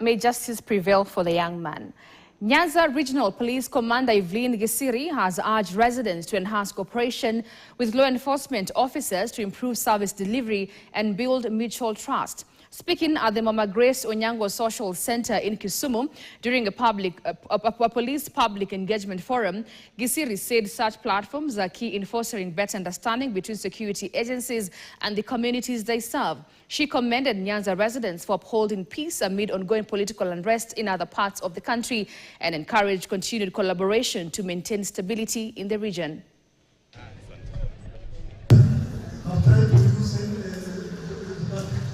May justice prevail for the young man. Nyanza Regional Police Commander Everlyn Gisiri has urged residents to enhance cooperation with law enforcement officers to improve service delivery and build mutual trust. Speaking at the Mama Grace Onyango Social Center in Kisumu during a police public engagement forum, Gisiri said such platforms are key in fostering better understanding between security agencies and the communities they serve. She commended Nyanza residents for upholding peace amid ongoing political unrest in other parts of the country and encouraged continued collaboration to maintain stability in the region.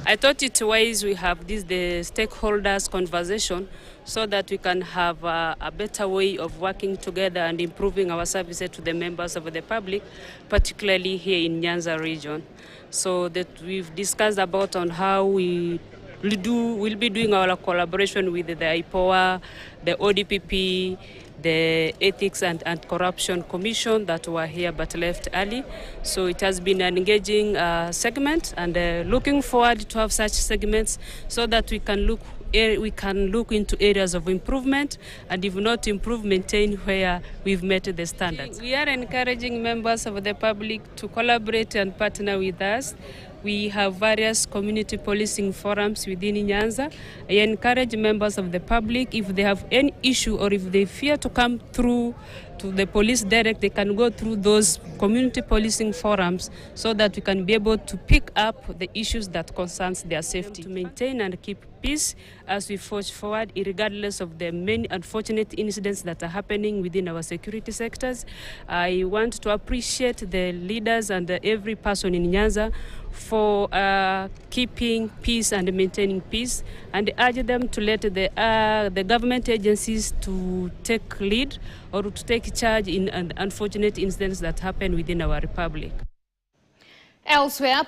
I thought it wise we have the stakeholders conversation so that we can have a better way of working together and improving our services to the members of the public, particularly here in Nyanza region. So that we've discussed about on how we'll be doing our collaboration with the IPOA, the ODPP, the Ethics and Corruption Commission that were here but left early. So it has been an engaging segment, and looking forward to have such segments so that we can look into areas of improvement, and if not improve, maintain where we've met the standards. We are encouraging members of the public to collaborate and partner with us. We have various community policing forums within Nyanza. I encourage members of the public, if they have any issue or if they fear to come through to the police direct, they can go through those community policing forums so that we can be able to pick up the issues that concerns their safety. To maintain and keep peace as we forge forward, regardless of the many unfortunate incidents that are happening within our security sectors. I want to appreciate the leaders and every person in Nyanza for keeping peace and maintaining peace, and urge them to let the government agencies to take lead or to take charge in unfortunate incidents that happen within our republic. Elsewhere,